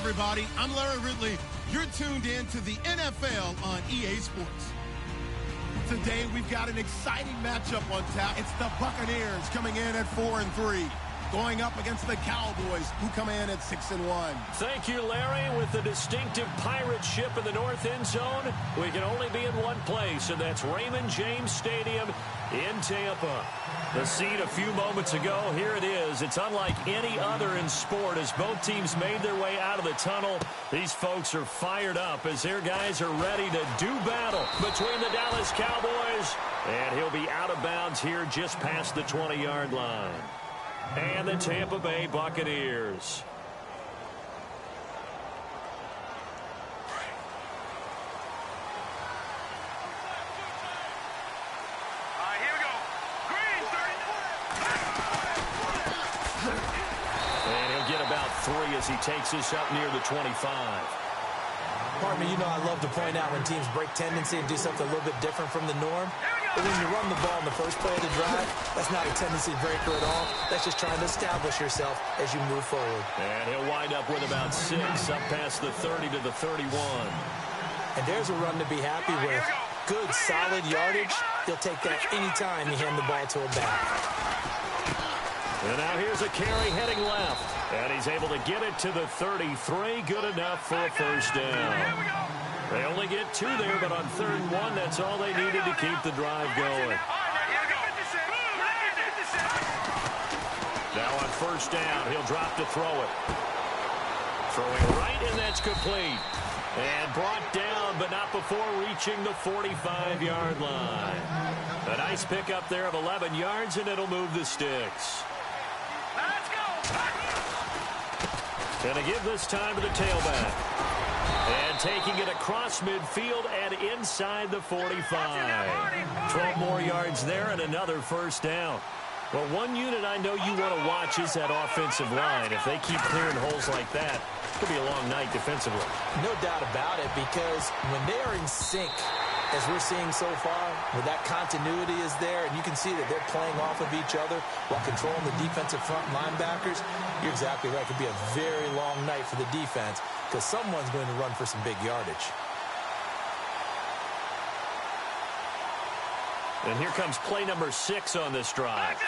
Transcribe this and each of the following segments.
everybody. I'm Larry Ridley. You're tuned in to the NFL on EA Sports. Today, we've got an exciting matchup on tap. It's the Buccaneers coming in at 4-3, going up against the Cowboys, who come in at 6-1. Thank you, Larry. With the distinctive pirate ship in the north end zone, we can only be in one place, and that's Raymond James Stadium in Tampa. The scene a few moments ago, here it is. It's unlike any other in sport as both teams made their way out of the tunnel. These folks are fired up as their guys are ready to do battle between the Dallas Cowboys. And he'll be out of bounds here just past the 20-yard line. And the Tampa Bay Buccaneers. As he takes this up near the 25. Pardon me, you know I love to point out when teams break tendency and do something a little bit different from the norm. But when you run the ball in the first play of the drive, that's not a tendency breaker at all. That's just trying to establish yourself as you move forward. And he'll wind up with about 6 up past the 30 to the 31. And there's a run to be happy with. Good, solid yardage. He'll take that anytime you hand the ball to a back. And now here's a carry heading left. And he's able to get it to the 33. Good enough for a first down. They only get 2 there, but on 3rd and 1, that's all they needed to keep the drive going. Now on 1st down, he'll drop to throw it. Throwing right, and that's complete. And brought down, but not before reaching the 45-yard line. A nice pickup there of 11 yards, and it'll move the sticks. And to give this time to the tailback. And taking it across midfield and inside the 45. 12 more yards there and another first down. Well, one unit I know you want to watch is that offensive line. If they keep clearing holes like that, it could be a long night defensively. No doubt about it, because when they are in sync, as we're seeing so far, where that continuity is there, and you can see that they're playing off of each other while controlling the defensive front linebackers, you're exactly right. It could be a very long night for the defense because someone's going to run for some big yardage. And here comes play number 6 on this drive.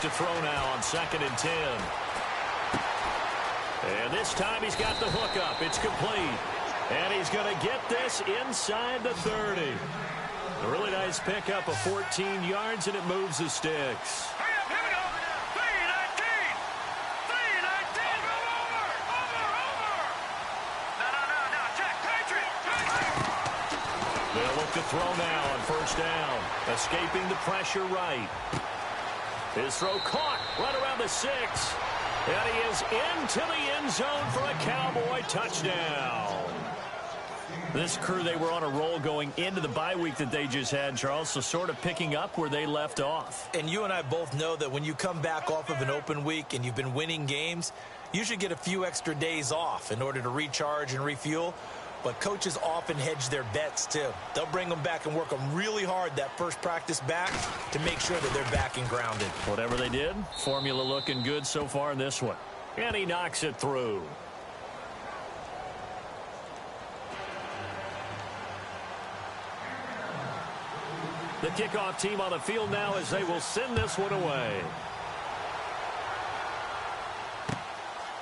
To throw now on 2nd and 10. And this time he's got the hook up. It's complete. And he's going to get this inside the 30. A really nice pickup of 14 yards, and it moves the sticks. They'll look to throw now on 1st down. Escaping the pressure right. His throw caught right around the 6. And he is into the end zone for a Cowboy touchdown. This crew, they were on a roll going into the bye week that they just had, Charles, so sort of picking up where they left off. And you and I both know that when you come back off of an open week and you've been winning games, you should get a few extra days off in order to recharge and refuel. But coaches often hedge their bets, too. They'll bring them back and work them really hard that first practice back to make sure that they're back and grounded. Whatever they did, formula looking good so far in this one. And he knocks it through. The kickoff team on the field now as they will send this one away.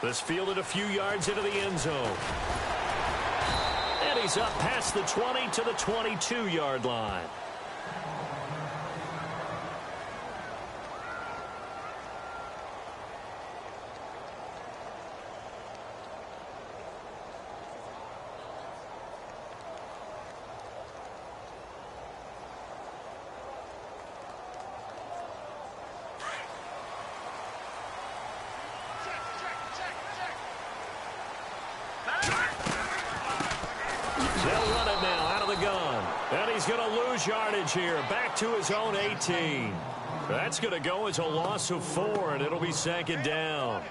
This fielded a few yards into the end zone. And he's up past the 20 to the 22-yard line. They'll run it now out of the gun. And he's going to lose yardage here. Back to his own 18. That's going to go as a loss of 4, and it'll be 2nd down.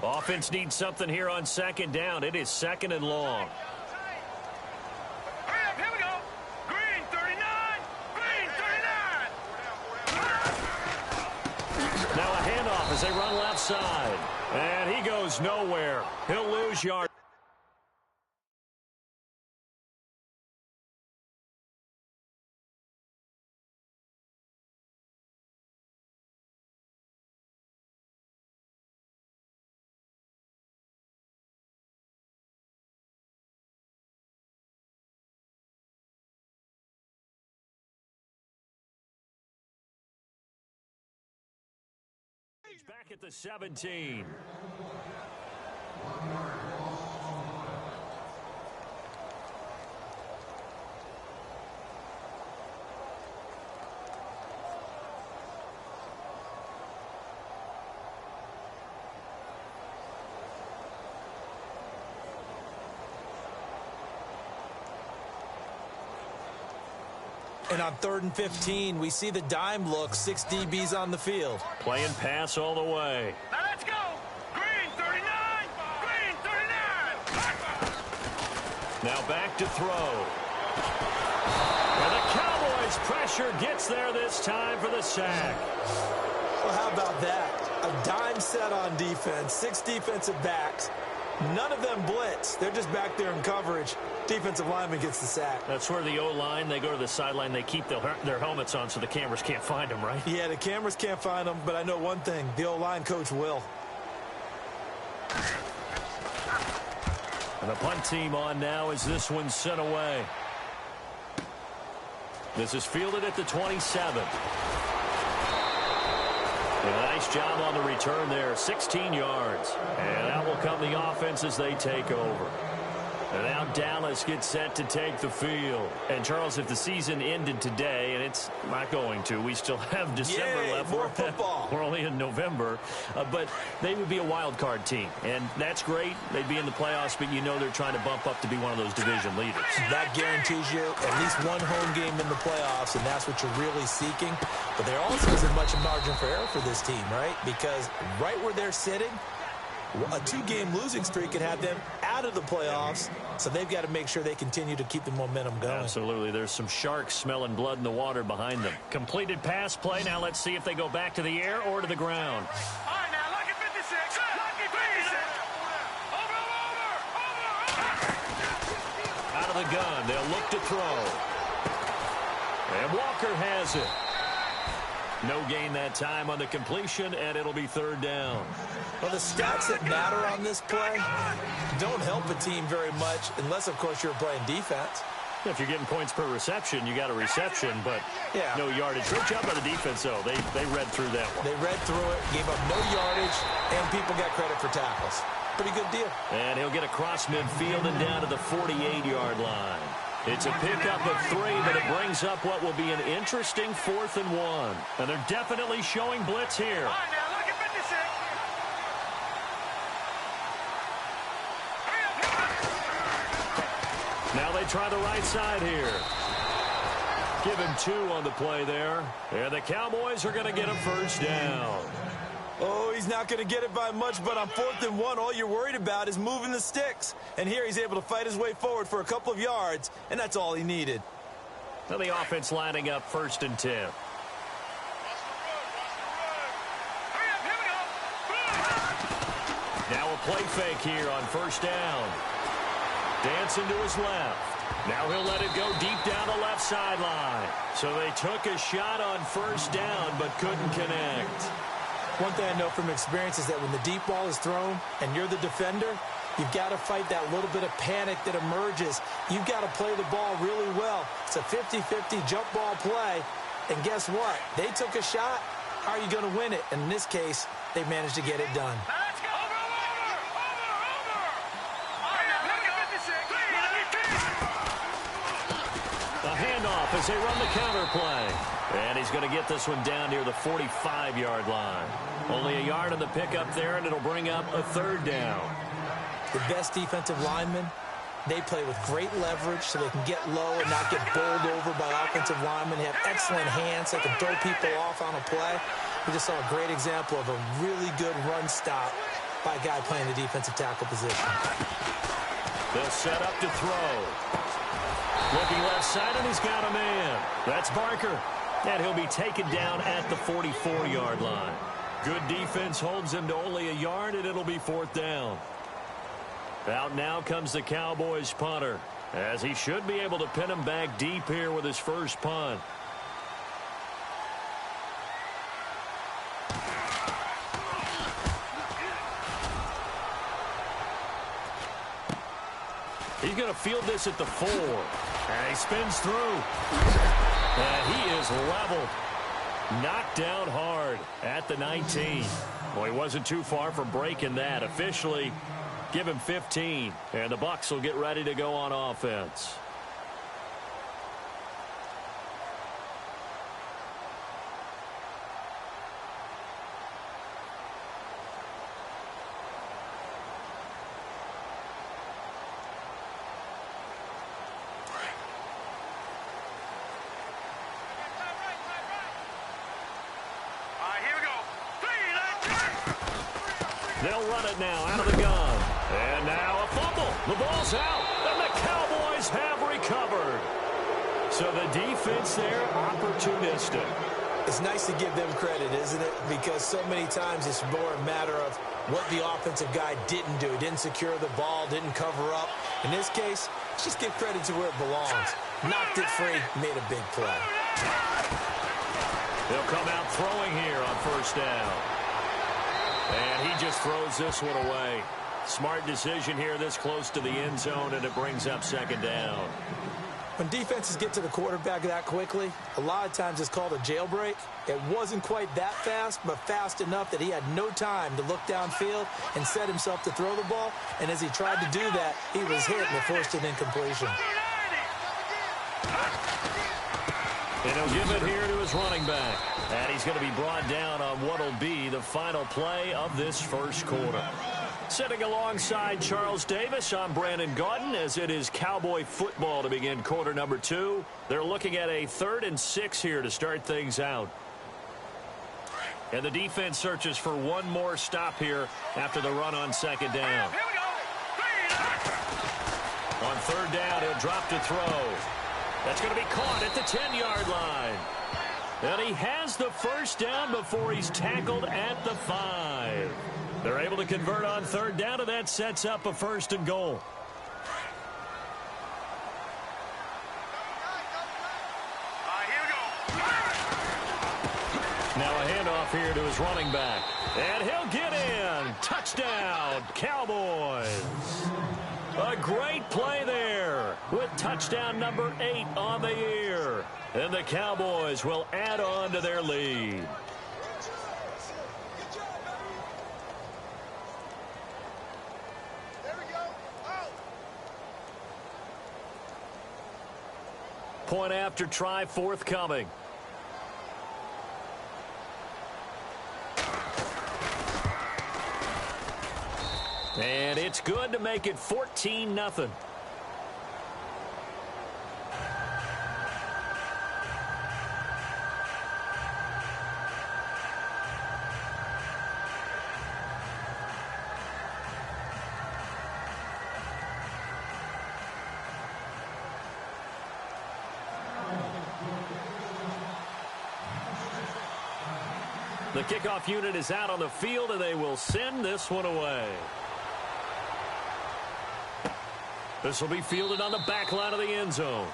Offense needs something here on second down. It is second and long. Here we go. Green 39. Green 39. Now a handoff as they run left side. And he goes nowhere. He'll lose yard. Back at the 17. And on 3rd and 15, we see the dime look, 6 DBs on the field. Playing pass all the way. Now let's go. Green 39. Green 39. Now back to throw. And the Cowboys pressure gets there this time for the sack. Well, how about that? A dime set on defense, 6 defensive backs. None of them blitz. They're just back there in coverage. Defensive lineman gets the sack. That's where the O-line, they go to the sideline, they keep their helmets on so the cameras can't find them, right? Yeah, the cameras can't find them, but I know one thing. The O-line coach will. And the punt team on now as this one's sent away. This is fielded at the 27. And a nice job on the return there, 16 yards. And out will come the offense as they take over. And now Dallas gets set to take the field. And, Charles, if the season ended today, and it's not going to, we still have December left. More football. We're only in November. But they would be a wild card team. And that's great. They'd be in the playoffs, but you know they're trying to bump up to be one of those division leaders. That guarantees you at least one home game in the playoffs, and that's what you're really seeking. But there also isn't much margin for error for this team, right? Because right where they're sitting, a 2-game losing streak could have them out of the playoffs, so they've got to make sure they continue to keep the momentum going. Absolutely. There's some sharks smelling blood in the water behind them. Completed pass play. Now let's see if they go back to the air or to the ground. All right, now, lucky 56. Lucky 56. Over. Out of the gun. They'll look to throw. And Walker has it. No gain that time on the completion, and it'll be 3rd down. Well, the stats that matter on this play don't help a team very much unless, of course, you're playing defense. If you're getting points per reception, you got a reception, but no yardage. Great job by the defense, though. They read through that one. They read through it, gave up no yardage, and people got credit for tackles. Pretty good deal. And he'll get across midfield and down to the 48-yard line. It's a pickup of 3, but it brings up what will be an interesting 4th and 1. And they're definitely showing blitz here. All right, now, lucky 56. Now they try the right side here. Give him 2 on the play there. And the Cowboys are going to get a 1st down. Oh, he's not going to get it by much, but on 4th and 1, all you're worried about is moving the sticks. And here he's able to fight his way forward for a couple of yards, and that's all he needed. Now the offense lining up 1st and 10. Now a play fake here on 1st down. Dancing to his left. Now he'll let it go deep down the left sideline. So they took a shot on 1st down, but couldn't connect. One thing I know from experience is that when the deep ball is thrown and you're the defender, you've got to fight that little bit of panic that emerges. You've got to play the ball really well. It's a 50-50 jump ball play. And guess what? They took a shot. How are you going to win it? And in this case, they managed to get it done. Let's go. Over. All right, now, lucky 56. A handoff as they run the counter play. And he's going to get this one down near the 45-yard line. Only a yard on the pickup there, and it'll bring up a 3rd down. The best defensive linemen, they play with great leverage so they can get low and not get bowled over by offensive linemen. They have excellent hands. They can throw people off on a play. We just saw a great example of a really good run stop by a guy playing the defensive tackle position. They'll set up to throw. Looking left side, and he's got a man. That's Barker. And he'll be taken down at the 44-yard line. Good defense holds him to only a yard, and it'll be 4th down. Out now comes the Cowboys punter, as he should be able to pin him back deep here with his first punt. He's going to field this at the 4. And he spins through. And he is leveled. Knocked down hard at the 19. Well, he wasn't too far from breaking that. Officially, give him 15. And the Bucs will get ready to go on offense. They'll run it now out of the gun. And now a fumble. The ball's out. And the Cowboys have recovered. So the defense there, opportunistic. It's nice to give them credit, isn't it? Because so many times it's more a matter of what the offensive guy didn't do. Didn't secure the ball, didn't cover up. In this case, just give credit to where it belongs. Knocked it free, made a big play. They'll come out throwing here on 1st down. And he just throws this one away. Smart decision here this close to the end zone, and it brings up 2nd down. When defenses get to the quarterback that quickly, a lot of times it's called a jailbreak. It wasn't quite that fast, but fast enough that he had no time to look downfield and set himself to throw the ball. And as he tried to do that, he was hit and it forced an incompletion. And he'll give it here to his running back. And he's going to be brought down on what will be the final play of this first quarter. Sitting alongside Charles Davis, I'm Brandon Gaudin, as it is Cowboy football to begin quarter number 2. They're looking at a 3rd and 6 here to start things out. And the defense searches for one more stop here after the run on 2nd down. On 3rd down, he'll drop to throw. That's going to be caught at the 10-yard line. And he has the 1st down before he's tackled at the 5. They're able to convert on 3rd down, and that sets up a 1st and goal. Now a handoff here to his running back. And he'll get in. Touchdown, Cowboys. A great play there with touchdown number 8 on the year. And the Cowboys will add on to their lead. Point after try forthcoming. And it's good to make it 14-0. The kickoff unit is out on the field, and they will send this one away. This will be fielded on the back line of the end zone.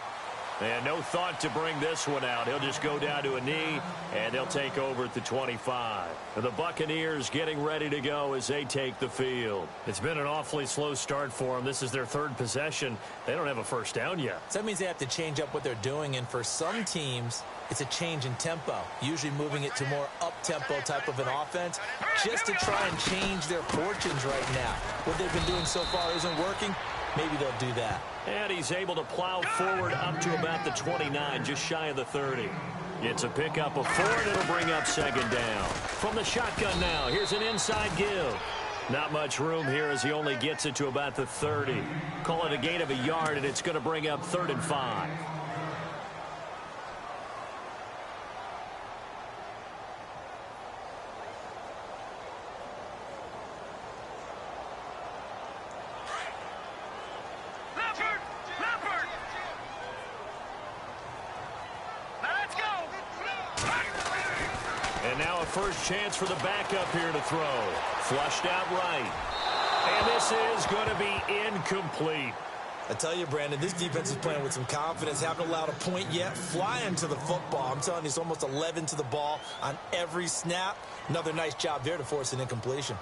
And no thought to bring this one out. He'll just go down to a knee, and they'll take over at the 25. And the Buccaneers getting ready to go as they take the field. It's been an awfully slow start for them. This is their 3rd possession. They don't have a 1st down yet. So that means they have to change up what they're doing, and for some teams, it's a change in tempo, usually moving it to more up-tempo type of an offense, just to try and change their fortunes right now. What they've been doing so far isn't working. Maybe they'll do that. And he's able to plow forward up to about the 29, just shy of the 30. It's a pickup of 4, and it'll bring up 2nd down. From the shotgun now, here's an inside give. Not much room here as he only gets it to about the 30. Call it a gain of a yard, and it's going to bring up 3rd and 5. first chance for the backup here to throw. Flushed out right. And this is going to be incomplete. I tell you, Brandon, this defense is playing with some confidence. Haven't allowed a point yet. Flying to the football. I'm telling you, it's almost 11 to the ball on every snap. Another nice job there to force an incompletion.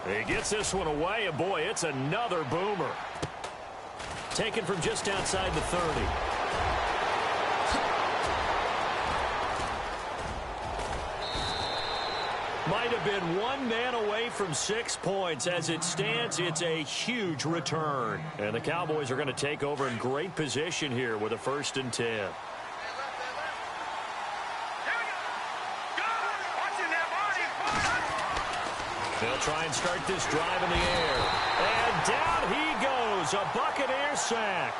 He gets this one away, and boy, it's another boomer. Taken from just outside the 30. Might have been one man away from 6 points. As it stands, it's a huge return. And the Cowboys are going to take over in great position here with a 1st and 10. They'll try and start this drive in the air. And down he goes. A Buccaneer sack.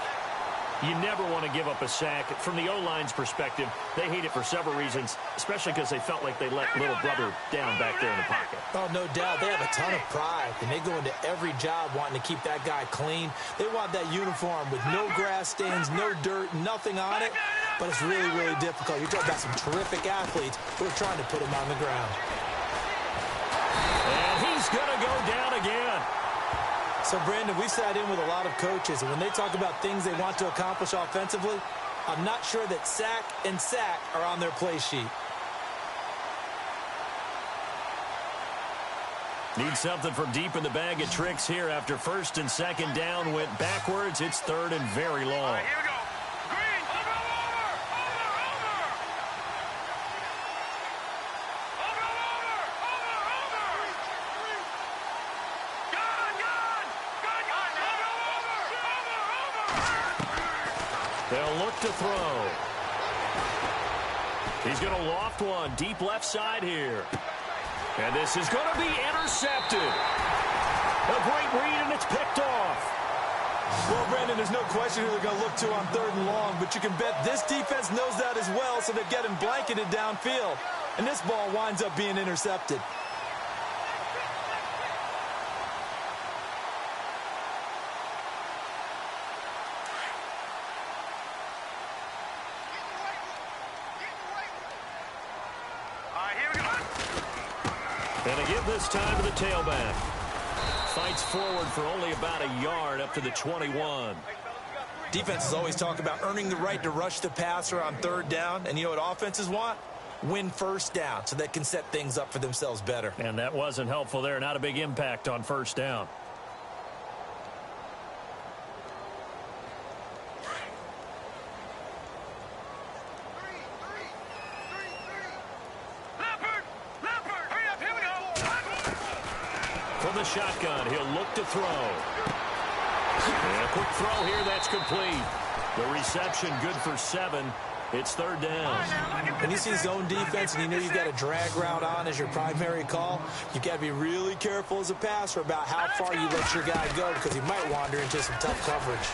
You never want to give up a sack. From the O-line's perspective, they hate it for several reasons, especially because they felt like they let little brother down back there in the pocket. Oh, no doubt. They have a ton of pride, and they go into every job wanting to keep that guy clean. They want that uniform with no grass stains, no dirt, nothing on it. But it's really, really difficult. You're talking about some terrific athletes who are trying to put him on the ground. And he's going to go down again. So, Brandon, we sat in with a lot of coaches, and when they talk about things they want to accomplish offensively, I'm not sure that sack and sack are on their play sheet. Need something from deep in the bag of tricks here after 1st and 2nd down went backwards. It's 3rd and very long. All right, here we go. Green, over. They'll look to throw. He's going to loft one deep left side here. And this is going to be intercepted. A great read, and it's picked off. Well, Brandon, there's no question who they're going to look to on 3rd and long, but you can bet this defense knows that as well, so they're getting blanketed downfield. And this ball winds up being intercepted. And they give this time to the tailback. Fights forward for only about a yard up to the 21. Defenses always talk about earning the right to rush the passer on 3rd down. And you know what offenses want? Win 1st down so they can set things up for themselves better. And that wasn't helpful there. Not a big impact on 1st down. From the shotgun, he'll look to throw. And a quick throw here, that's complete. The reception good for 7. It's 3rd down. When you see zone defense and you know you've got a drag route on as your primary call, you've got to be really careful as a passer about how far you let your guy go because he might wander into some tough coverage.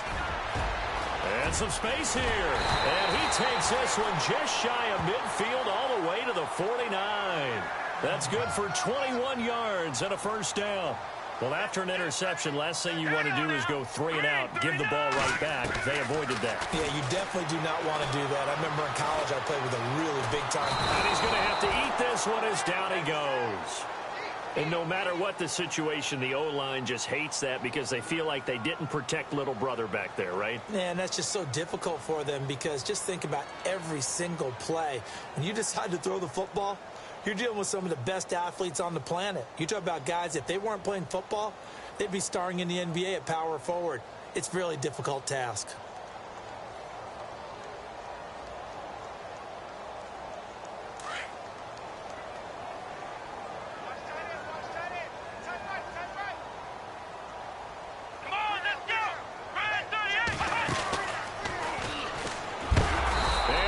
And some space here. And he takes this one just shy of midfield all the way to the 49. That's good for 21 yards and a 1st down. Well, after an interception, last thing you want to do is go 3 and out, give the ball right back. They avoided that. Yeah, you definitely do not want to do that. I remember in college I played with a really big-time. And he's going to have to eat this one as down he goes. And no matter what the situation, the O-line just hates that because they feel like they didn't protect little brother back there, right? Man, that's just so difficult for them because just think about every single play. When you decide to throw the football, you're dealing with some of the best athletes on the planet. You talk about guys, if they weren't playing football, they'd be starring in the NBA at power forward. It's a really difficult task.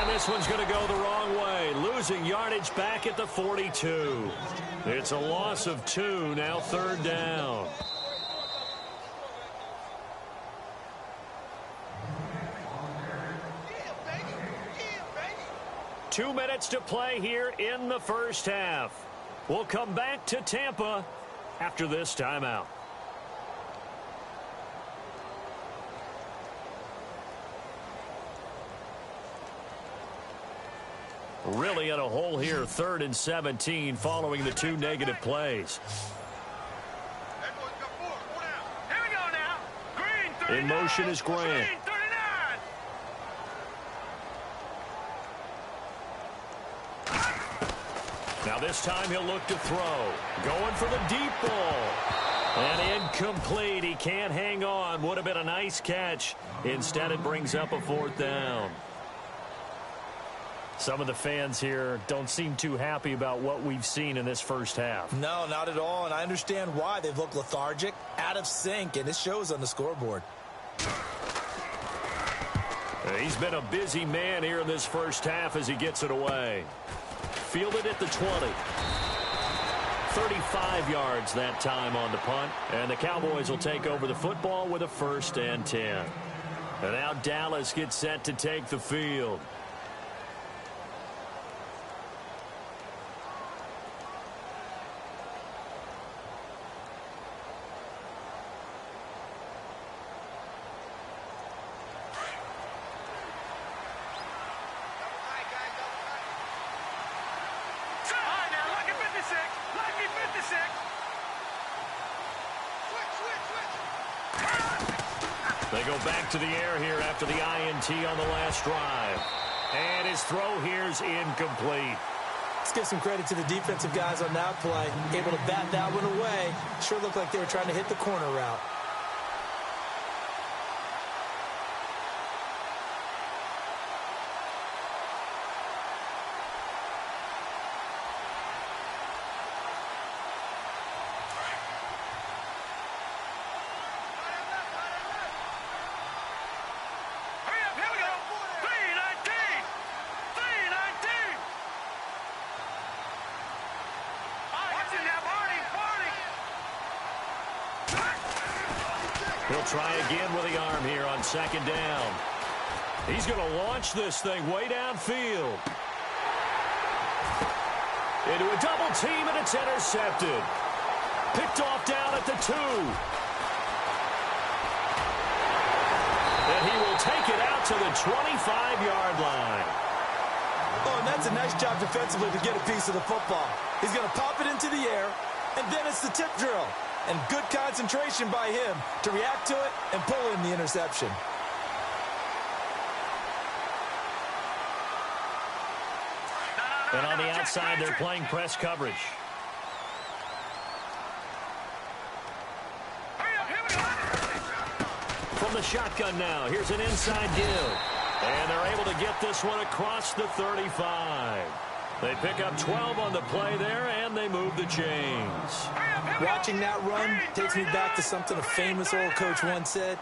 This one's going to go the wrong way. Losing yardage back at the 42. It's a loss of 2, now 3rd down. Two minutes to play here in the 1st half. We'll come back to Tampa after this timeout. Really in a hole here, 3rd and 17 following the 2 negative plays. Here we go now. Green, 39. In motion is Grant. Green, 39. Now this time he'll look to throw. Going for the deep ball. And incomplete. He can't hang on. Would have been a nice catch. Instead it brings up a 4th down. Some of the fans here don't seem too happy about what we've seen in this first half. No, not at all, and I understand why. They've looked lethargic, out of sync, and it shows on the scoreboard. He's been a busy man here in this first half as he gets it away. Fielded at the 20. 35 yards that time on the punt, and the Cowboys will take over the football with a 1st and 10. And now Dallas gets set to take the field. They go back to the air here after the INT on the last drive. And his throw here's incomplete. Let's give some credit to the defensive guys on that play. Able to bat that one away. Sure looked like they were trying to hit the corner route. He'll try again with the arm here on 2nd down. He's going to launch this thing way downfield. Into a double team, and it's intercepted. Picked off down at the 2. And he will take it out to the 25-yard line. Oh, and that's a nice job defensively to get a piece of the football. He's going to pop it into the air, and then it's the tip drill. And good concentration by him to react to it and pull in the interception. And on the outside, they're playing press coverage. From the shotgun now, here's an inside give. And they're able to get this one across the 35. They pick up 12 on the play there, and they move the chains. Watching that run takes me back to something a famous old coach once said.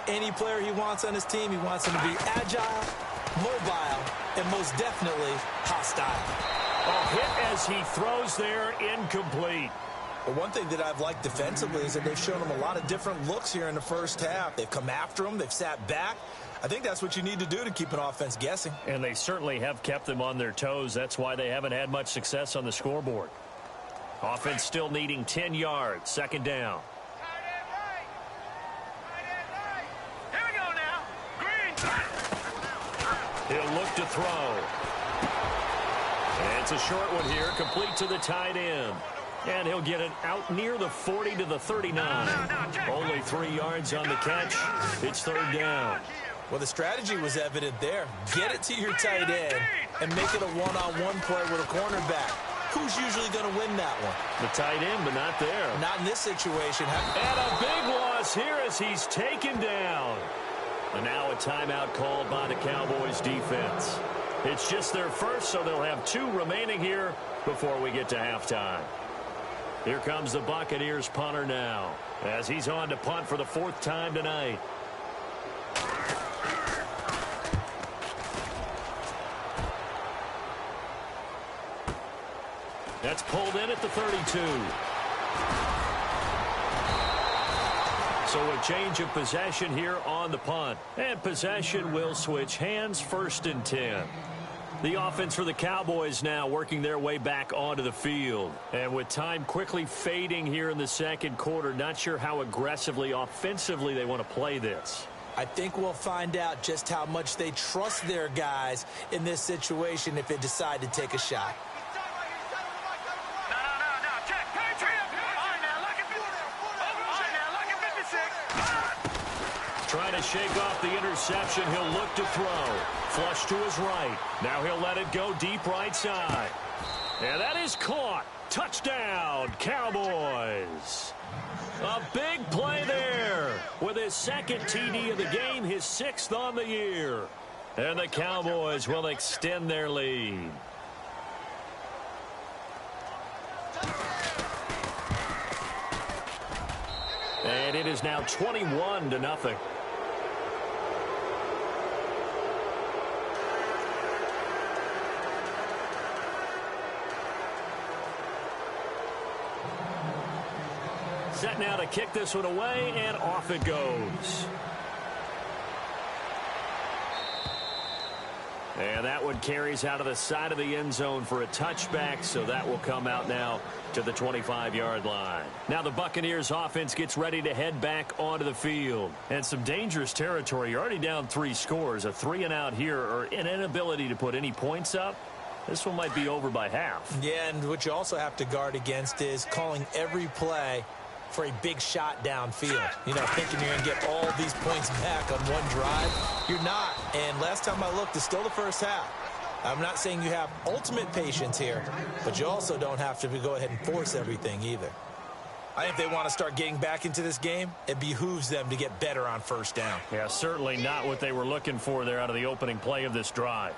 Any player he wants on his team, he wants him to be agile, mobile, and most definitely hostile. A hit as he throws there, incomplete. But one thing that I've liked defensively is that they've shown him a lot of different looks here in the first half. They've come after him. They've sat back. I think that's what you need to do to keep an offense guessing. And they certainly have kept them on their toes. That's why they haven't had much success on the scoreboard. Offense still needing 10 yards. 2nd down. Here we go now. Green. He'll look to throw. And it's a short one here, complete to the tight end. And he'll get it out near the 40 to the 39. Only 3 yards on the catch. It's 3rd down. Well, the strategy was evident there. Get it to your tight end and make it a one-on-one play with a cornerback. Who's usually going to win that one? The tight end, but not there. Not in this situation. And a big loss here as he's taken down. And now a timeout called by the Cowboys defense. It's just their first, so they'll have 2 remaining here before we get to halftime. Here comes the Buccaneers punter now as he's on to punt for the 4th time tonight. That's pulled in at the 32. So a change of possession here on the punt. And possession will switch hands, 1st and 10. The offense for the Cowboys now working their way back onto the field. And with time quickly fading here in the 2nd quarter, not sure how aggressively, offensively they want to play this. I think we'll find out just how much they trust their guys in this situation if they decide to take a shot. Trying to shake off the interception. He'll look to throw. Flush to his right. Now he'll let it go deep right side. And that is caught. Touchdown, Cowboys. A big play there with his second TD of the game, his 6th on the year. And the Cowboys will extend their lead. And it is now 21-0. Set now to kick this one away, and off it goes. And that one carries out of the side of the end zone for a touchback, so that will come out now to the 25-yard line. Now the Buccaneers offense gets ready to head back onto the field. And some dangerous territory. You're already down 3 scores. A 3-and-out here, or an inability to put any points up. This one might be over by half. Yeah, and what you also have to guard against is calling every play for a big shot downfield. You know, thinking you're going to get all these points back on one drive. You're not. And last time I looked, it's still the first half. I'm not saying you have ultimate patience here, but you also don't have to go ahead and force everything either. I think if they want to start getting back into this game, it behooves them to get better on first down. Yeah, certainly not what they were looking for there out of the opening play of this drive.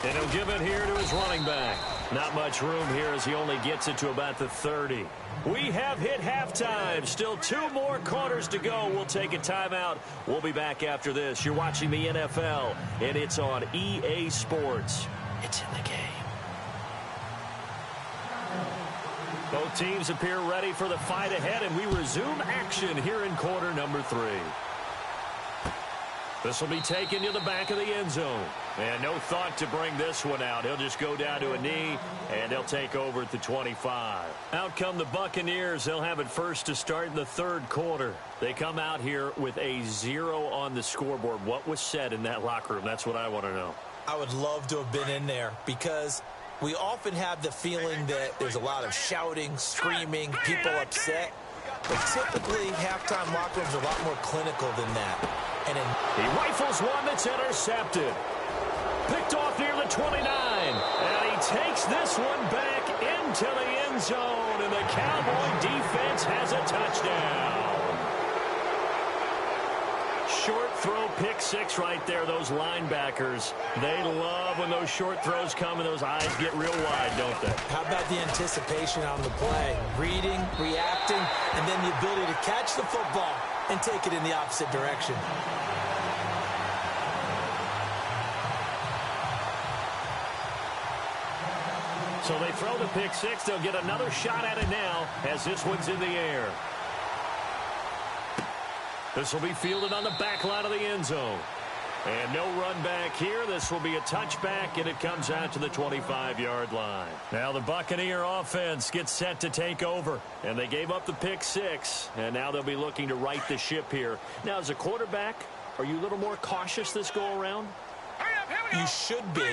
And he'll give it here to his running back. Not much room here as he only gets it to about the 30. We have hit halftime. Still 2 more quarters to go. We'll take a timeout. We'll be back after this. You're watching the NFL, and it's on EA Sports. It's in the game. Both teams appear ready for the fight ahead, and we resume action here in quarter number 3. This will be taken to the back of the end zone. And no thought to bring this one out. He'll just go down to a knee, and they'll take over at the 25. Out come the Buccaneers. They'll have it first to start in the 3rd quarter. They come out here with a 0 on the scoreboard. What was said in that locker room? That's what I want to know. I would love to have been in there because we often have the feeling that there's a lot of shouting, screaming, people upset. But typically, halftime locker rooms are a lot more clinical than that. And he rifles one that's intercepted. Picked off near the 29. And he takes this one back into the end zone. And the Cowboy defense has a touchdown. Short throw, pick 6 right there. Those linebackers, they love when those short throws come and those eyes get real wide, don't they? How about the anticipation on the play? Reading, reacting, and then the ability to catch the football and take it in the opposite direction. So they throw the pick 6. They'll get another shot at it now as this one's in the air. This will be fielded on the back line of the end zone. And no run back here. This will be a touchback, and it comes out to the 25-yard line. Now the Buccaneer offense gets set to take over. And they gave up the pick 6, and now they'll be looking to right the ship here. Now, as a quarterback, are you a little more cautious this go-around? You should be,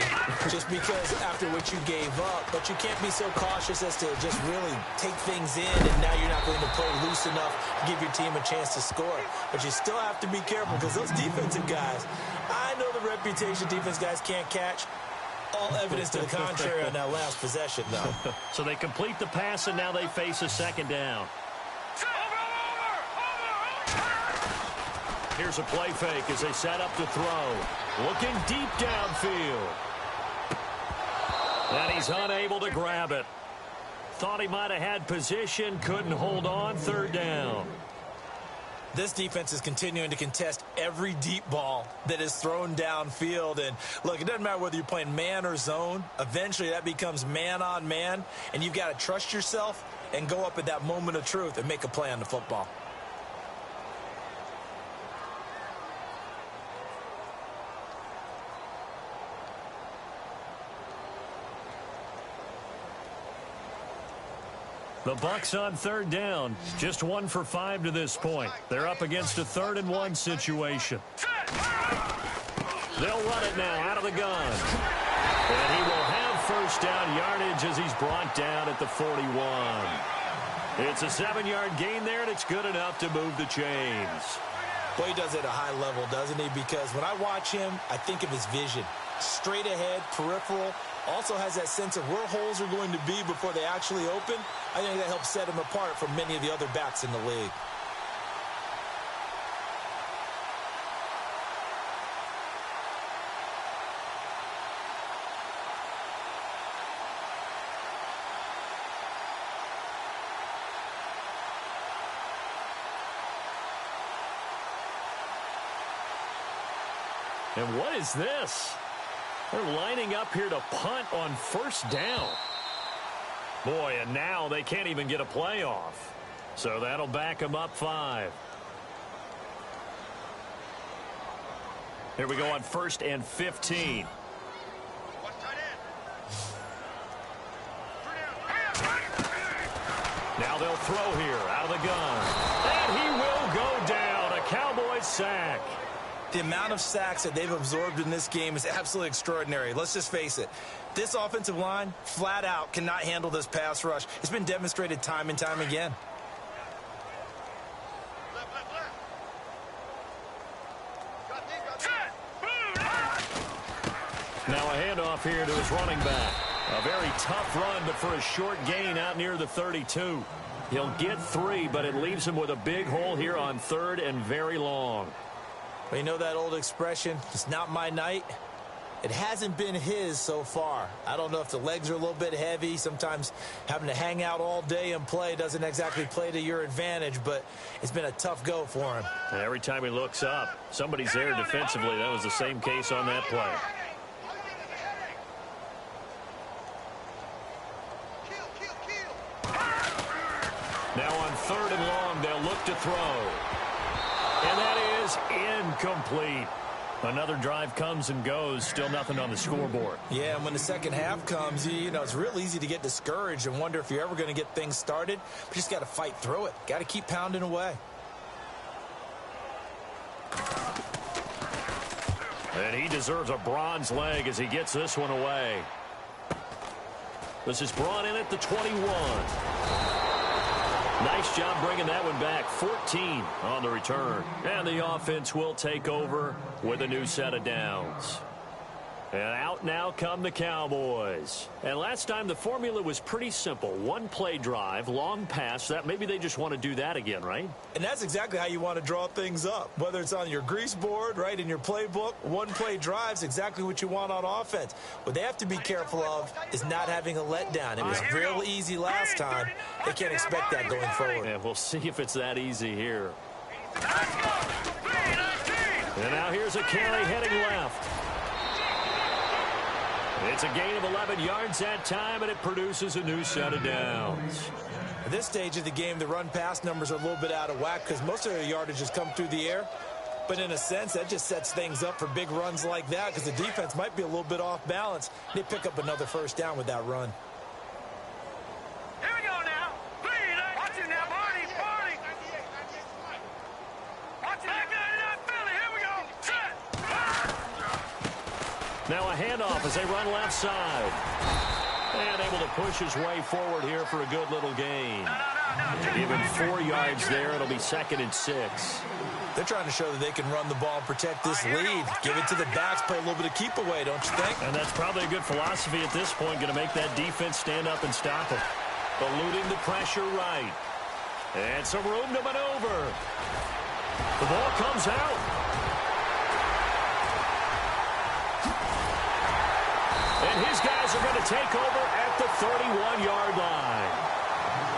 just because after what you gave up. But you can't be so cautious as to just really take things in, and now you're not going to play loose enough to give your team a chance to score. But you still have to be careful because those defensive guys, I know the reputation defense guys can't catch. All evidence to the contrary on that last possession, though. So they complete the pass, and now they face a 2nd down. Here's a play fake as they set up to throw. Looking deep downfield. And he's unable to grab it. Thought he might have had position, couldn't hold on. 3rd down. This defense is continuing to contest every deep ball that is thrown downfield. And look, it doesn't matter whether you're playing man or zone. Eventually that becomes man on man. And you've got to trust yourself and go up at that moment of truth and make a play on the football. The Bucs on third down. Just 1 for 5 to this point. They're up against a 3rd and 1 situation. They'll run it now out of the gun. And he will have first down yardage as he's brought down at the 41. It's a 7-yard gain there, and it's good enough to move the chains. Boy, he does it at a high level, doesn't he? Because when I watch him, I think of his vision. Straight ahead, peripheral. Also has that sense of where holes are going to be before they actually open. I think that helps set him apart from many of the other backs in the league. And what is this? They're lining up here to punt on first down. Boy, and now they can't even get a play off. So that'll back them up 5. Here we go on 1st and 15. Now they'll throw here out of the gun. And he will go down. A Cowboys sack. The amount of sacks that they've absorbed in this game is absolutely extraordinary. Let's just face it. This offensive line, flat out, cannot handle this pass rush. It's been demonstrated time and time again. Now a handoff here to his running back. A very tough run, but for a short gain out near the 32. He'll get 3, but it leaves him with a big hole here on 3rd and very long. Well, you know that old expression, it's not my night? It hasn't been his so far. I don't know if the legs are a little bit heavy. Sometimes having to hang out all day and play doesn't exactly play to your advantage, but it's been a tough go for him. Every time he looks up, somebody's there defensively. That was the same case on that play. Now on 3rd and long, they'll look to throw. And that is incomplete. Another drive comes and goes. Still nothing on the scoreboard. Yeah, and when the second half comes, you know, it's real easy to get discouraged and wonder if you're ever going to get things started. But you just got to fight through it. Got to keep pounding away. And he deserves a bronze leg as he gets this one away. This is brought in at the 21. Nice job bringing that one back. 14 on the return. And the offense will take over with a new set of downs. And out now come the Cowboys. And last time the formula was pretty simple. 1-play drive, long pass. That maybe they just want to do that again, right? And that's exactly how you want to draw things up. Whether it's on your grease board, right, in your playbook, 1-play drive's exactly what you want on offense. What they have to be careful of is not having a letdown. It was real easy last time. They can't expect that going forward. And we'll see if it's that easy here. And now here's a carry heading left. It's a gain of 11 yards that time, and it produces a new set of downs. At this stage of the game, the run-pass numbers are a little bit out of whack because most of their yardage has come through the air. But in a sense, that just sets things up for big runs like that because the defense might be a little bit off balance. They pick up another first down with that run. Here we go now. Watch it now, Barney. Watch it. Back out Philly. Here we go. Set. Now a handoff as they run left side. And able to push his way forward here for a good little gain. Give him 4 yards there. It'll be 2nd and 6. They're trying to show that they can run the ball and protect this lead. Give it to the backs, play a little bit of keep away, don't you think? And that's probably a good philosophy at this point. Going to make that defense stand up and stop him. Eluding the pressure right. And some room to maneuver. The ball comes out. And his guys are going to take over at the 31-yard line.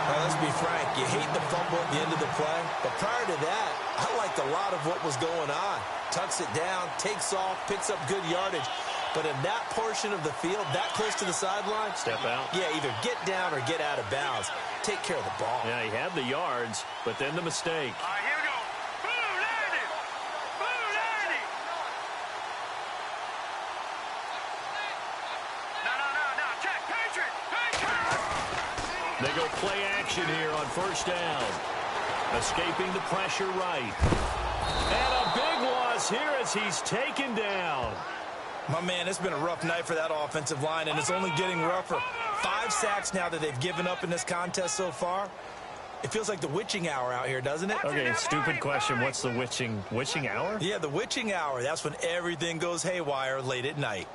Well, let's be frank. You hate the fumble at the end of the play. But prior to that, I liked a lot of what was going on. Tucks it down, takes off, picks up good yardage. But in that portion of the field, that close to the sideline, step out. Yeah, either get down or get out of bounds. Take care of the ball. Yeah, he had the yards, but then the mistake. All right, here we go. Blue landing. No. Check. Patriot. They go play action here on first down. Escaping the pressure right. And a big loss here as he's taken down. My man, it's been a rough night for that offensive line, and it's only getting rougher. 5 sacks now that they've given up in this contest so far. It feels like the witching hour out here, doesn't it? Okay, stupid question. What's the witching hour? Yeah, the witching hour. That's when everything goes haywire late at night.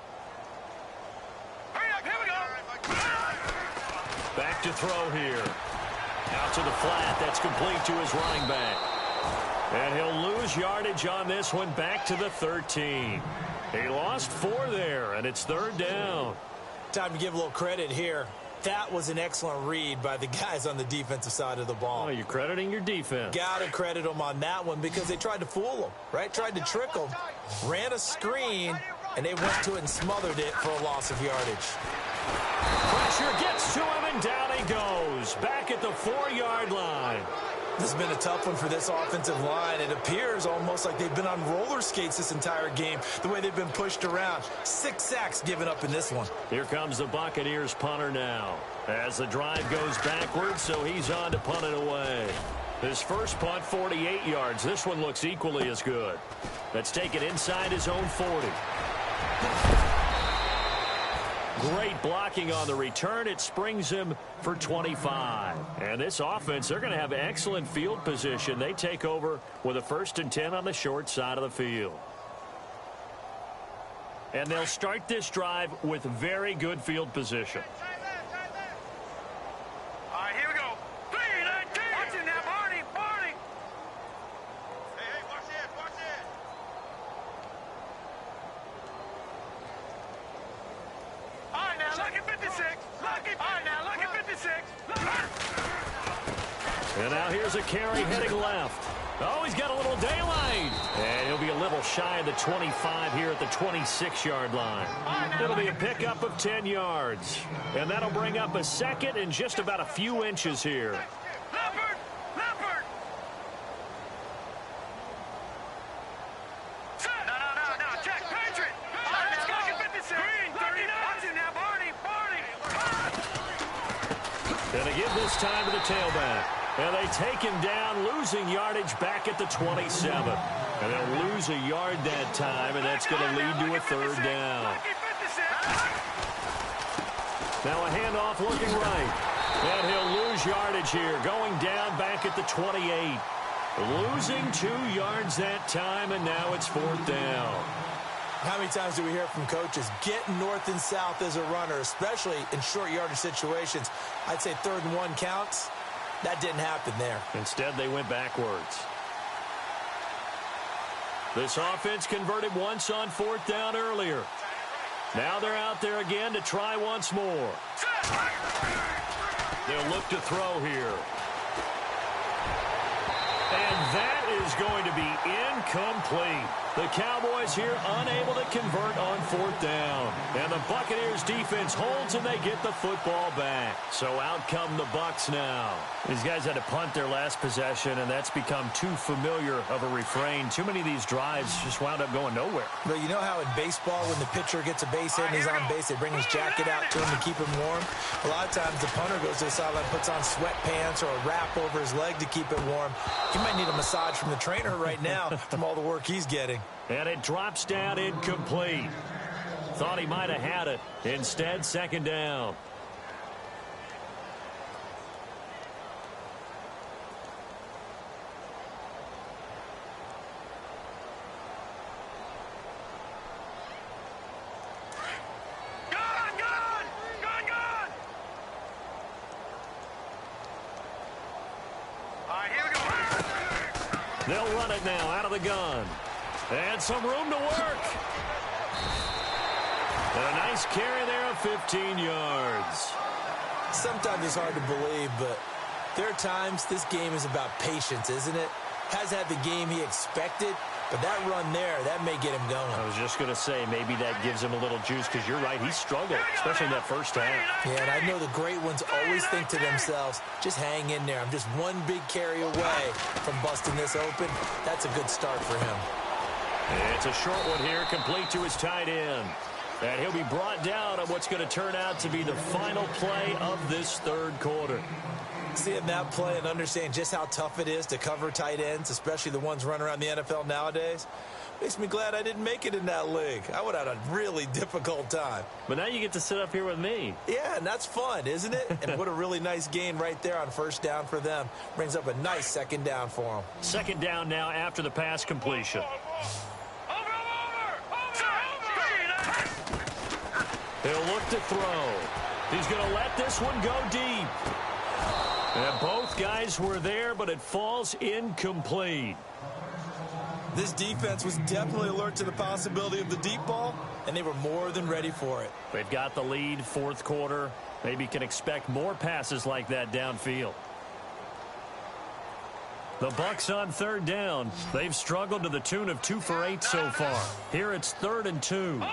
Here we go. Back to throw here. Out to the flat. That's complete to his running back. And he'll lose yardage on this one, back to the 13. He lost 4 there, and it's third down. Time to give a little credit here. That was an excellent read by the guys on the defensive side of the ball. Oh, you're crediting your defense. Got to credit them on that one because they tried to fool them, right? Tried to trick them, ran a screen, and they went to it and smothered it for a loss of yardage. Pressure gets to him, and down he goes. Back at the 4-yard line. This has been a tough one for this offensive line. It appears almost like they've been on roller skates this entire game, the way they've been pushed around. 6 sacks given up in this one. Here comes the Buccaneers punter now. As the drive goes backwards, so he's on to punt it away. His first punt, 48 yards. This one looks equally as good. Let's take it inside his own 40. Great blocking on the return. It springs him for 25. And this offense, they're going to have excellent field position. They take over with a 1st and 10 on the short side of the field. And they'll start this drive with very good field position. All right, here we go. 3-19. Watch it now, Barney. Hey, watch it. All right, now, look at 56. All right, now, look at 56. And now here's a carry heading left. Oh, he's got a little daylight. And he'll be a little shy of the 25 here at the 26-yard line. It'll be a pickup of 10 yards. And that'll bring up a second and just about a few inches here. Leopard. No. Check. Patriot. All right, let's go. Look at 56. Green, 39. Watch it now, Barney. And they give this time to the tailback. And they take him down, losing yardage back at the 27. And they'll lose a yard that time, and that's going to lead to a third down. Now a handoff looking right. And he'll lose yardage here, going down back at the 28. Losing 2 yards that time, and now it's 4th down. How many times do we hear from coaches, get north and south as a runner, especially in short yardage situations? I'd say 3rd and 1 counts. That didn't happen there. Instead, they went backwards. This offense converted once on 4th down earlier. Now they're out there again to try once more. They'll look to throw here. And that is going to be incomplete. The Cowboys here unable to convert on 4th down. And the Buccaneers defense holds and they get the football back. So out come the Bucs now. These guys had to punt their last possession, and that's become too familiar of a refrain. Too many of these drives just wound up going nowhere. But you know how in baseball, when the pitcher gets a base hit and he's on base, they bring his jacket out to him to keep him warm? A lot of times the punter goes to the sideline, puts on sweatpants or a wrap over his leg to keep it warm. He might need a massage from the trainer right now from all the work he's getting. And it drops down incomplete. Thought he might have had it. Instead, 2nd down. Gone. All right, here we go. They'll run it now out of the gun. And some room to work. And a nice carry there of 15 yards. Sometimes it's hard to believe, but there are times this game is about patience, isn't it? Has had the game he expected, but that run there, that may get him going. I was just going to say, maybe that gives him a little juice, because you're right, he struggled, especially in that first half. Yeah, and I know the great ones always think to themselves, just hang in there. I'm just one big carry away from busting this open. That's a good start for him. It's a short one here, complete to his tight end. And he'll be brought down on what's going to turn out to be the final play of this third quarter. Seeing that play and understanding just how tough it is to cover tight ends, especially the ones running around the NFL nowadays, makes me glad I didn't make it in that league. I would have had a really difficult time. But now you get to sit up here with me. Yeah, and that's fun, isn't it? And what a really nice gain right there on first down for them. Brings up a nice second down for them. Second down now after the pass completion. He'll look to throw. He's going to let this one go deep. And both guys were there, but it falls incomplete. This defense was definitely alert to the possibility of the deep ball, and they were more than ready for it. They've got the lead, fourth quarter. Maybe can expect more passes like that downfield. The Bucs on third down. They've struggled to the tune of 2 for 8 so far. Here it's 3rd and 2.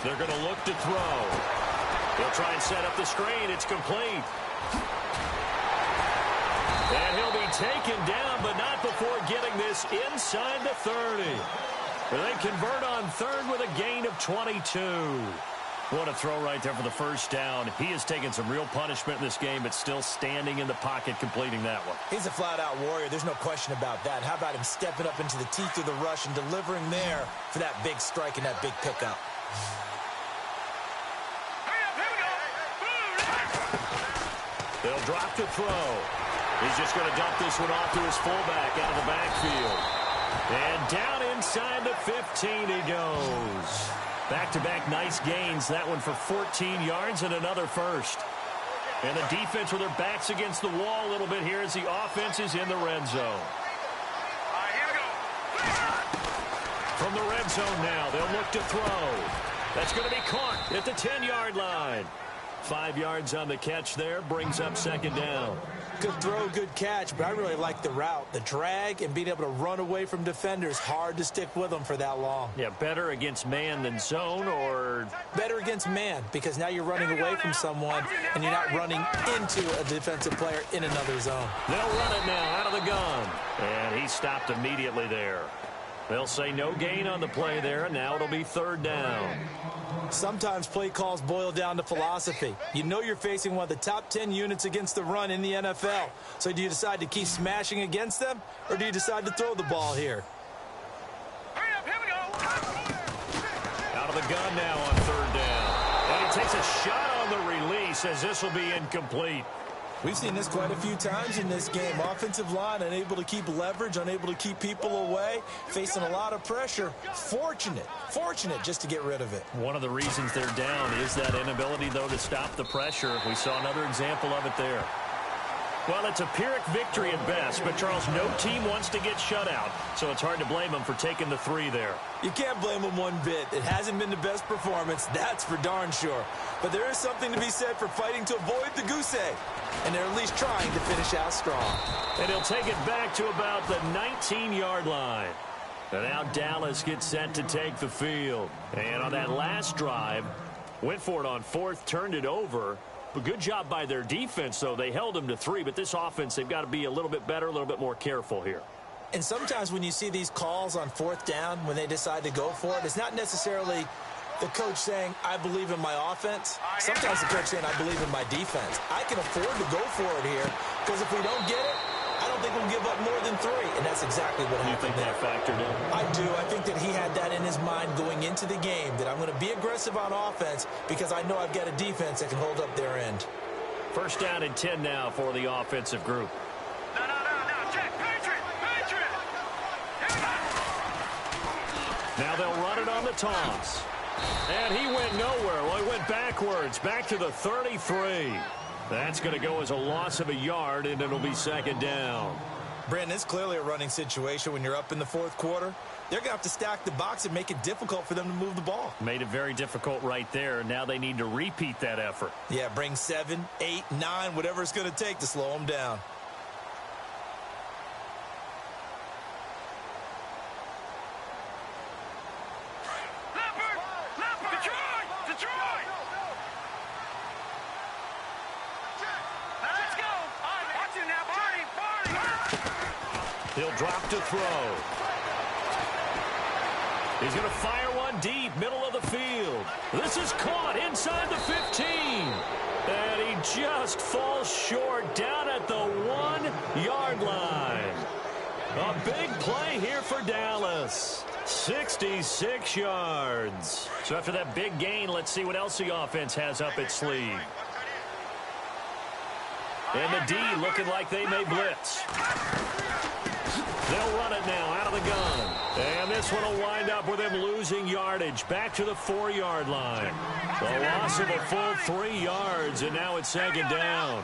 They're going to look to throw. They'll try and set up the screen. It's complete. And he'll be taken down, but not before getting this inside the 30. They convert on third with a gain of 22. What a throw right there for the first down. He has taken some real punishment in this game, but still standing in the pocket completing that one. He's a flat-out warrior. There's no question about that. How about him stepping up into the teeth of the rush and delivering there for that big strike and that big pickup? They'll drop to throw. He's just going to dump this one off to his fullback out of the backfield. And down inside the 15 he goes. Back-to-back nice gains. That one for 14 yards and another first. And the defense with their backs against the wall a little bit here as the offense is in the red zone. From the red zone now, they'll look to throw. That's going to be caught at the 10-yard line. 5 yards on the catch there, brings up second down. Good throw, good catch, but I really like the route. The drag and being able to run away from defenders, hard to stick with them for that long. Yeah, better against man than zone, or? Better against man, because now you're running away from someone and you're not running into a defensive player in another zone. They'll run it now out of the gun. And he stopped immediately there. They'll say no gain on the play there, and now it'll be third down. Sometimes play calls boil down to philosophy. You know you're facing one of the top 10 units against the run in the NFL. So do you decide to keep smashing against them, or do you decide to throw the ball here? Hurry up, here we go. Out of the gun now on third down. And he takes a shot on the release as this will be incomplete. We've seen this quite a few times in this game. Offensive line unable to keep leverage, unable to keep people away, facing a lot of pressure. Fortunate just to get rid of it. One of the reasons they're down is that inability, though, to stop the pressure. We saw another example of it there. Well, it's a Pyrrhic victory at best, but, Charles, no team wants to get shut out, so it's hard to blame them for taking the 3 there. You can't blame them one bit. It hasn't been the best performance, that's for darn sure. But there is something to be said for fighting to avoid the goose egg, and they're at least trying to finish out strong. And he'll take it back to about the 19-yard line. And now Dallas gets set to take the field. And on that last drive, went for it on fourth, turned it over. But good job by their defense, though. They held them to 3, but this offense, they've got to be a little bit better, a little bit more careful here. And sometimes when you see these calls on fourth down, when they decide to go for it, it's not necessarily the coach saying, I believe in my offense. Sometimes the coach saying, I believe in my defense. I can afford to go for it here, because if we don't get it, I don't think we'll give up more than 3, and that's exactly what happened there. You think that factored in? I do. I think that he had that in his mind going into the game, that I'm going to be aggressive on offense because I know I've got a defense that can hold up their end. First down and 10 now for the offensive group. No, check, Patriot. Now they'll run it on the toss. And he went nowhere. Well, he went backwards, back to the 33. That's going to go as a loss of a yard, and it'll be second down. Brandon, it's clearly a running situation when you're up in the fourth quarter. They're going to have to stack the box and make it difficult for them to move the ball. Made it very difficult right there. Now they need to repeat that effort. Yeah, bring 7, 8, 9, whatever it's going to take to slow them down. Detroit! Now let's go! Watch it now, Barney! He'll drop to throw. He's going to fire one deep, middle of the field. This is caught inside the 15. And he just falls short down at the 1-yard line. A big play here for Dallas. 66 yards. So after that big gain, let's see what else the offense has up its sleeve. And the D looking like they may blitz. They'll run it now out of the gun. And this one will wind up with them losing yardage back to the 4-yard line. The loss of a full 3 yards, and now it's 2nd down.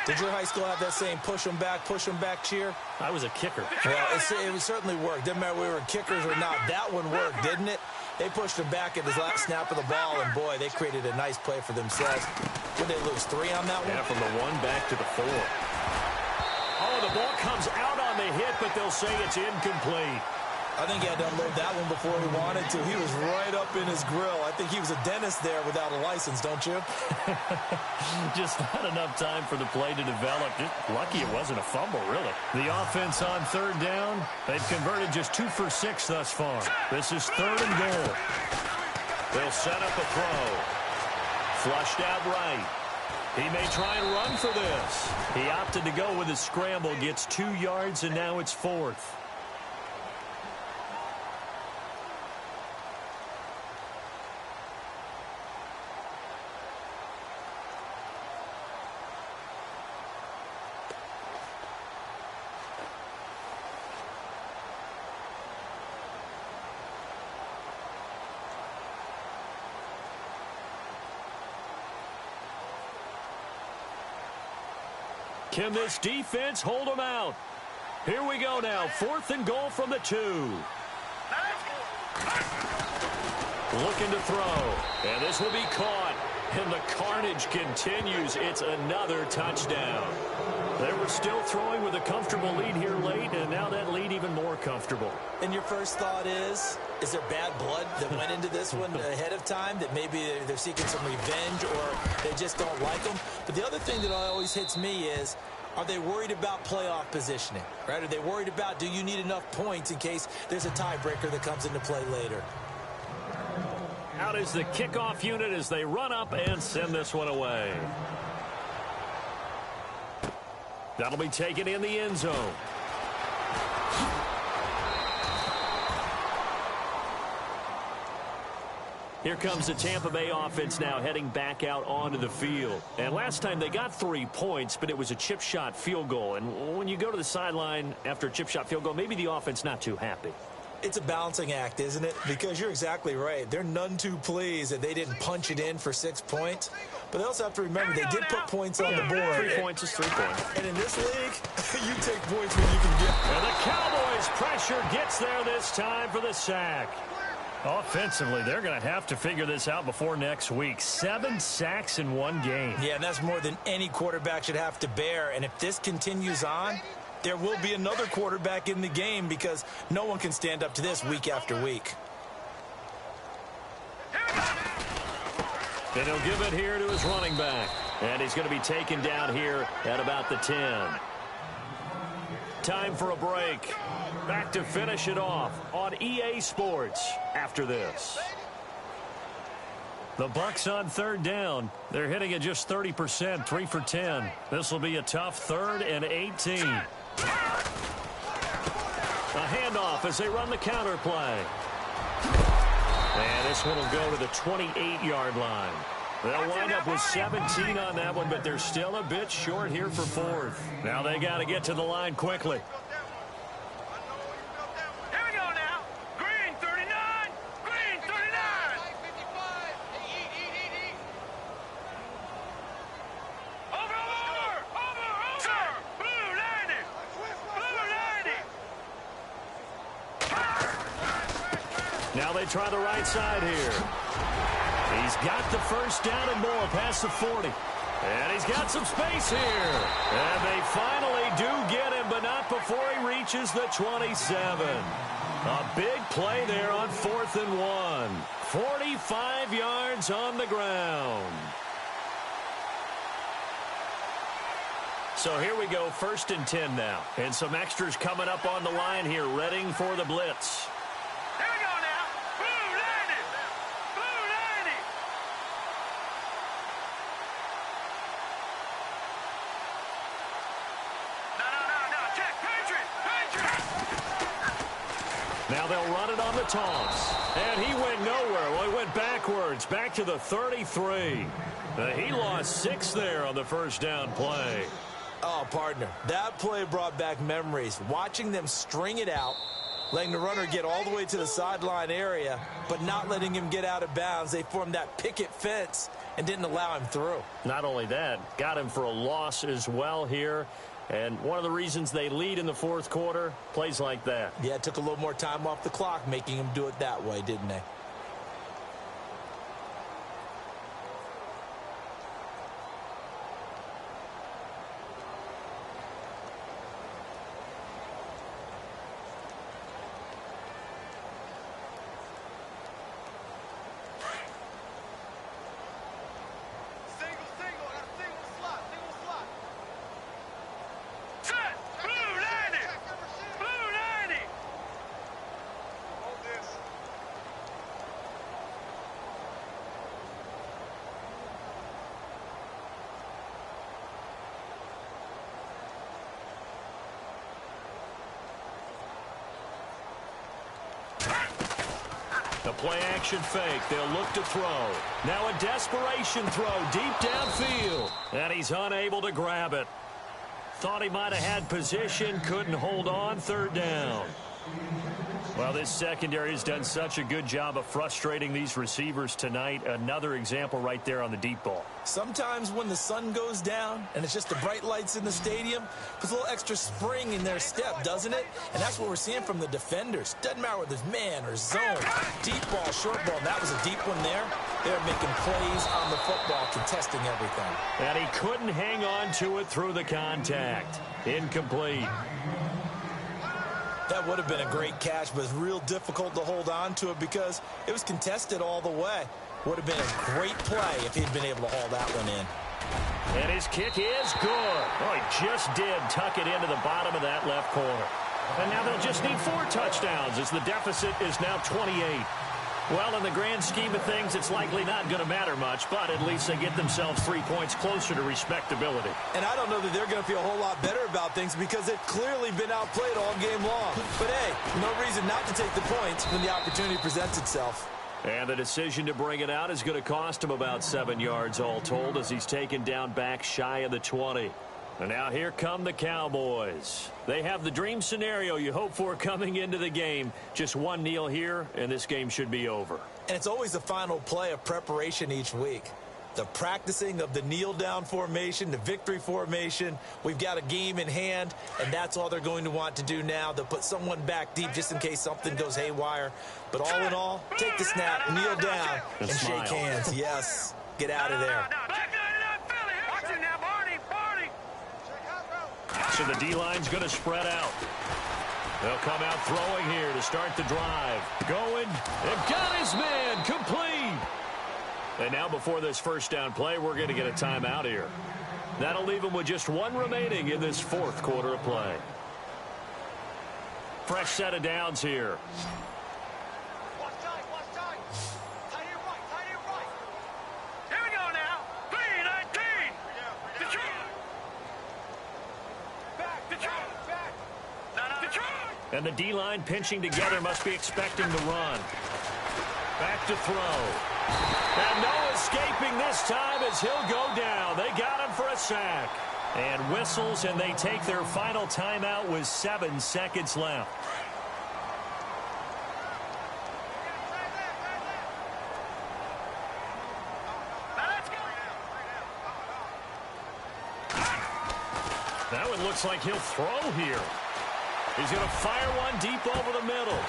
Did your high school have that same push them back cheer? I was a kicker. Well, it certainly worked. Didn't matter if we were kickers or not. That one worked, didn't it? They pushed him back at the last snap of the ball, and, boy, they created a nice play for themselves. Did they lose 3 on that one? Yeah, from the 1 back to the 4. Oh, the ball comes out on the hit, but they'll say it's incomplete. I think he had to unload that one before he wanted to. He was right up in his grill. I think he was a dentist there without a license, don't you? Just not enough time for the play to develop. Just lucky it wasn't a fumble, really. The offense on 3rd down, they've converted just 2 for 6 thus far. This is 3rd and goal. They'll set up a throw. Flushed out right. He may try and run for this. He opted to go with his scramble, gets 2 yards, and now it's 4th. Can this defense hold them out? Here we go now. 4th and goal from the 2. Looking to throw. And this will be caught. And the carnage continues. It's another touchdown. They were still throwing with a comfortable lead here late, and now that lead even more comfortable. And your first thought is there bad blood that went into this one ahead of time, that maybe they're seeking some revenge or they just don't like them? But the other thing that always hits me is, are they worried about playoff positioning, right? Are they worried about, do you need enough points in case there's a tiebreaker that comes into play later? Out is the kickoff unit as they run up and send this one away. That'll be taken in the end zone. Here comes the Tampa Bay offense now heading back out onto the field. And last time they got 3 points, but it was a chip shot field goal. And when you go to the sideline after a chip shot field goal, maybe the offense not too happy. It's a balancing act, isn't it? Because you're exactly right. They're none too pleased that they didn't punch it in for 6 points. But they also have to remember they did put points on the board. 3 points is 3 points. And in this league, you take points when you can get them. And the Cowboys' pressure gets there this time for the sack. Offensively, they're going to have to figure this out before next week. 7 sacks in 1 game. Yeah, and that's more than any quarterback should have to bear. And if this continues on, there will be another quarterback in the game because no one can stand up to this week after week. And he'll give it here to his running back. And he's going to be taken down here at about the 10. Time for a break. Back to finish it off on EA Sports after this. The Bucs on 3rd down. They're hitting at just 30%, 3 for 10. This will be a tough 3rd and 18. A handoff as they run the counter play. And this one will go to the 28-yard line. They'll wind up with 17 on that one, but they're still a bit short here for 4th. Now they got to get to the line quickly. Here we go now. Green 39. Green 39. Over. Sir. Blue 90. Blue 90. Now they try the right side here. He's got the first down and more past the 40. And he's got some space here. And they finally do get him, but not before he reaches the 27. A big play there on 4th and 1. 45 yards on the ground. So here we go, 1st and 10 now. And some extras coming up on the line here, readying for the blitz. Here we go now. Now they'll run it on the toss. And he went nowhere. Well, he went backwards, back to the 33. He lost 6 there on the first down play. Oh, partner, that play brought back memories. Watching them string it out, letting the runner get all the way to the sideline area, but not letting him get out of bounds. They formed that picket fence and didn't allow him through. Not only that, got him for a loss as well here. And one of the reasons they lead in the fourth quarter, plays like that. Yeah, it took a little more time off the clock, making him do it that way, didn't they? The play-action fake. They'll look to throw. Now a desperation throw deep downfield. And he's unable to grab it. Thought he might have had position. Couldn't hold on. Third down. Well, this secondary has done such a good job of frustrating these receivers tonight. Another example right there on the deep ball. Sometimes when the sun goes down and it's just the bright lights in the stadium, puts a little extra spring in their step, doesn't it? And that's what we're seeing from the defenders. Doesn't matter whether it's man or zone, deep ball, short ball. That was a deep one there. They're making plays on the football, contesting everything. And he couldn't hang on to it through the contact. Incomplete. That would have been a great catch, but it's real difficult to hold on to it because it was contested all the way. Would have been a great play if he'd been able to haul that one in. And his kick is good. Oh, he just did tuck it into the bottom of that left corner. And now they'll just need 4 touchdowns as the deficit is now 28. Well, in the grand scheme of things, it's likely not going to matter much, but at least they get themselves 3 points closer to respectability. And I don't know that they're going to feel a whole lot better about things because they've clearly been outplayed all game long. But, hey, no reason not to take the points when the opportunity presents itself. And the decision to bring it out is going to cost him about 7 yards all told as he's taken down back shy of the 20. And now here come the Cowboys. They have the dream scenario you hope for coming into the game. Just one kneel here, and this game should be over. And it's always the final play of preparation each week. The practicing of the kneel-down formation, the victory formation. We've got a game in hand, and that's all they're going to want to do now. They'll put someone back deep just in case something goes haywire. But all in all, take the snap, kneel down, and shake hands. Yes, get out of there. So the D-line's going to spread out. They'll come out throwing here to start the drive. Going, and got his man, complete. And now before this first down play, we're going to get a timeout here. That'll leave them with just 1 remaining in this fourth quarter of play. Fresh set of downs here. And the D-line pinching together must be expecting the run. Back to throw. And no escaping this time as he'll go down. They got him for a sack. And whistles, and they take their final timeout with 7 seconds left. That one looks like he'll throw here. He's going to fire one deep over the middle.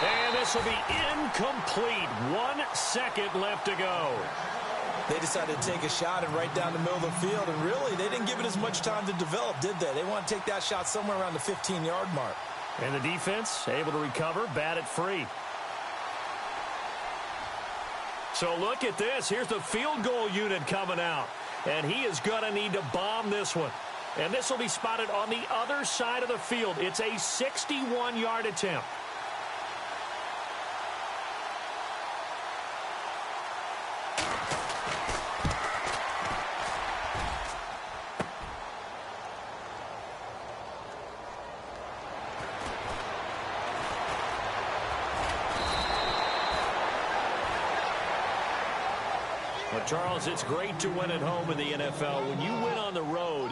And this will be incomplete. 1 second left to go. They decided to take a shot and right down the middle of the field. And really, they didn't give it as much time to develop, did they? They want to take that shot somewhere around the 15-yard mark. And the defense able to recover, bat it free. So look at this. Here's the field goal unit coming out. And he is going to need to bomb this one. And this will be spotted on the other side of the field. It's a 61-yard attempt. Charles, it's great to win at home in the NFL. When you win on the road,